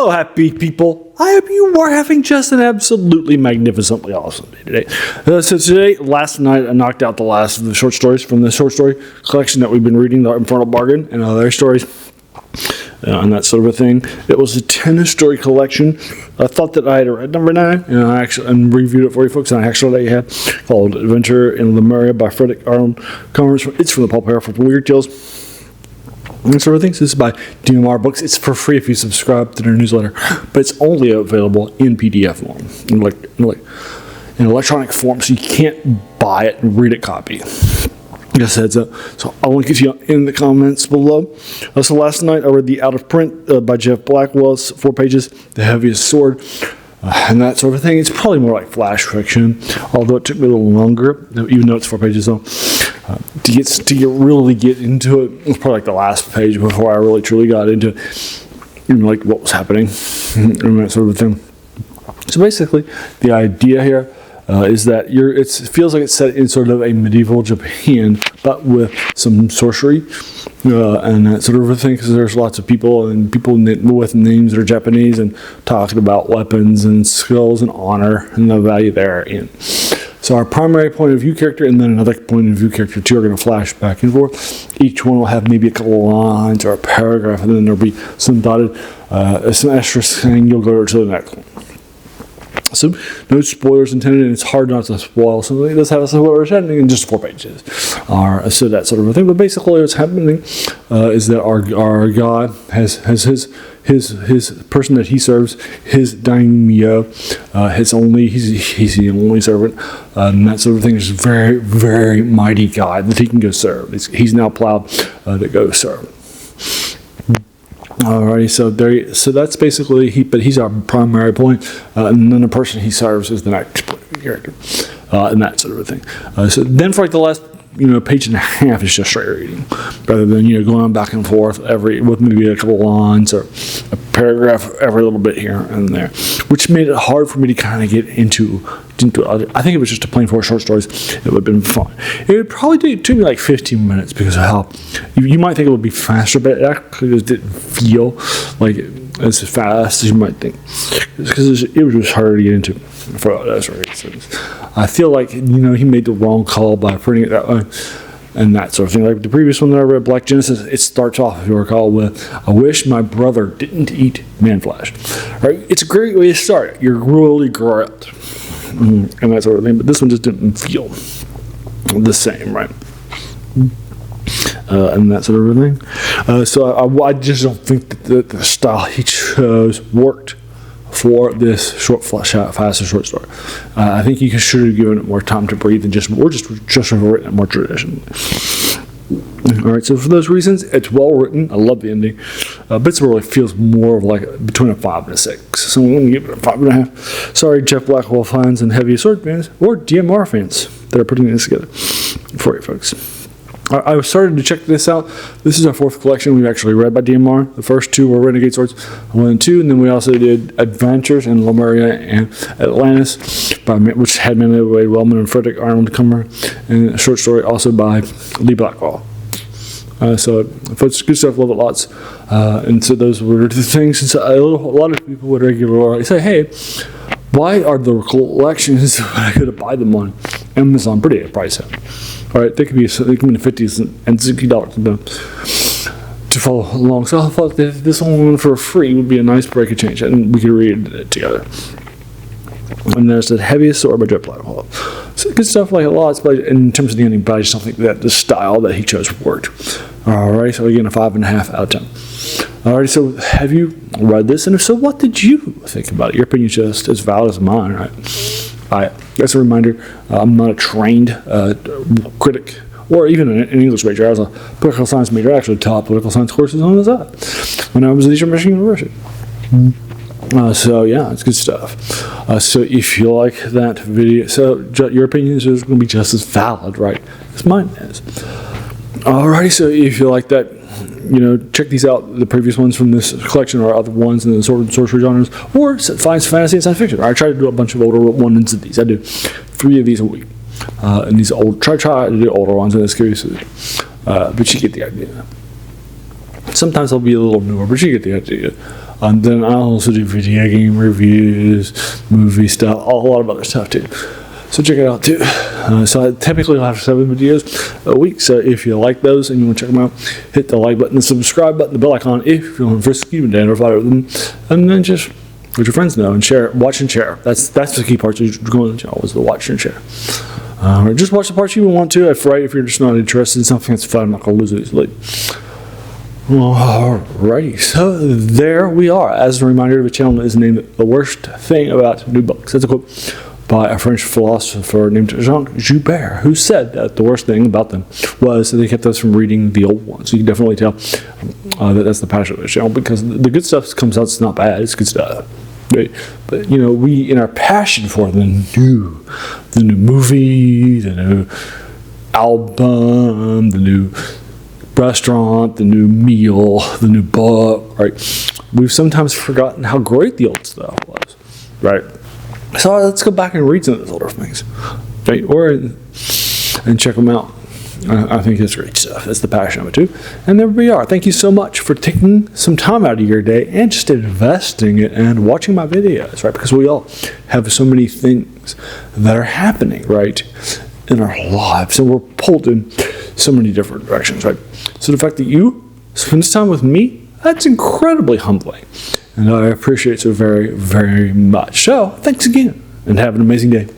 Hello, happy people. I hope you are having just an absolutely magnificently awesome day today. Last night, I knocked out the last of the short stories from the short story collection that we've been reading, the Infernal Bargain and other stories, and that sort of a thing. It was a 10-story collection. I thought that I had read number 9, and I actually reviewed it for you folks, and I actually had called Adventure in Lemuria by Frederick Arnold Cummings. It's from the Pulp Hair for Weird Tales. And sort of things. This is by DMR Books. It's for free if you subscribe to their newsletter, but it's only available in PDF form, in electronic form, so you can't buy it and read it copy. Just heads up. So I'll link it to you in the comments below. So last night I read the Out of Print by Geoff Blackwell, 4 pages, The Heaviest Sword, and that sort of thing. It's probably more like flash fiction, although it took me a little longer, even though it's 4 pages though. To really get into it, it was probably like the last page before I really truly got into it, like what was happening and that sort of thing. So basically, the idea here is that it feels like it's set in sort of a medieval Japan, but with some sorcery and that sort of a thing, because there's lots of people with names that are Japanese and talking about weapons and skills and honor and the value therein. So our primary point of view character and then another point of view character, 2 are going to flash back and forth. Each one will have maybe a couple of lines or a paragraph, and then there'll be some dotted, some asterisk saying you'll go to the next one. So no spoilers intended, and it's hard not to spoil something. It does have a spoiler ending in just 4 pages. So that sort of a thing. But basically what's happening is that our guy has his person that he serves, his daimyo, he's the only servant, and that sort of thing. Is a very, very mighty guy that he can go serve. He's now plowed to go serve. Alrighty, so that's basically he's our primary point, and then the person he serves is the next character, and that sort of a thing. So then for like the last page and a half is just straight reading, rather than going back and forth with maybe a couple lines or a paragraph every little bit here and there, which made it hard for me to kind of get into other. I think it was just a plain 4 short stories. It would have been fun. It would probably took me like 15 minutes because of how you might think it would be faster, but it actually just didn't feel like as fast as you might think, because it was just hard to get into for those reasons. I feel like he made the wrong call by printing it that way and that sort of thing. Like the previous one that I read, Black Genesis, it starts off, if you recall, with "I wish my brother didn't eat man flesh." Right? It's a great way to start. You're really grilled and that sort of thing. But this one just didn't feel the same, right? And that sort of thing. So I just don't think that the style he chose worked for this faster short story. I think he should have given it more time to breathe and just written it more traditionally. Alright, so for those reasons, it's well written. I love the ending. Bits really feels more of like between a 5 and a 6. So I'm going to give it a 5.5. Sorry, Geoff Blackwell fans and Heavy Sword fans, or DMR fans that are putting this together for you folks. I started to check this out. This is our 4th collection we've actually read by DMR. The first 2 were Renegade Swords 1 and 2, and then we also did Adventures in Lemuria and Atlantis, which had Manly Wade Wellman and Frederick Arnold Cummings, and a short story also by Lee Blackwell. So folks, good stuff, love it lots. And so those were the things. And so a lot of people would regularly say, hey, why are the collections when I go to buy them on Amazon pretty at price? All right, they can be in the $50s and $60 to follow along. So I thought that this one for free would be a nice break of change, and we could read it together. And there's The Heaviest Sword by Geoff Blackwell. So good stuff, like a lot, but in terms of the ending, but I just don't think that the style that he chose worked. All right, so again, a 5.5 out of 10. All right, so have you read this? And if so, what did you think about it? Your opinion is just as valid as mine, right? As a reminder, I'm not a trained critic or even an English major. I was a political science major. I actually taught political science courses on the side when I was at Eastern Michigan University. So yeah, it's good stuff. So if you like that video, so your opinion is going to be just as valid, right, as mine is. Alrighty, so if you like that, check these out, the previous ones from this collection or other ones in the sword and sorcery genres, or find fantasy and science fiction. I try to do a bunch of older ones of these. I do 3 of these a week. And these try to do older ones in this case. But you get the idea. Sometimes I'll be a little newer, but you get the idea. Then I also do video game reviews, movie stuff, a lot of other stuff too. So check it out too. So I typically will have 7 videos a week. So if you like those and you want to check them out, hit the like button, the subscribe button, the bell icon if you want to keep notified of them, and then just let your friends know and share, watch and share. That's the key part. So going to the channel was the watch and share. Or just watch the parts you want to. If you're just not interested in something that's fun, I'm not going to lose it easily. Alrighty, so there we are. As a reminder, the channel is named The Worst Thing About New Books. That's a quote by a French philosopher named Jean Joubert, who said that the worst thing about them was that they kept us from reading the old ones. So you can definitely tell that that's the passion of the channel, because the good stuff that comes out, it's not bad, it's good stuff. Right? But you know, we, in our passion for the new movie, the new album, the new restaurant, the new meal, the new book, right? We've sometimes forgotten how great the old stuff was, right? So let's go back and read some of those older things, right? And check them out. I think it's great stuff. That's the passion of it too. And there we are. Thank you so much for taking some time out of your day and just investing it and watching my videos, right? Because we all have so many things that are happening, right, in our lives, and we're pulled in so many different directions, right? So the fact that you spend this time with me, that's incredibly humbling. And I appreciate it so very, very much. So thanks again, and have an amazing day.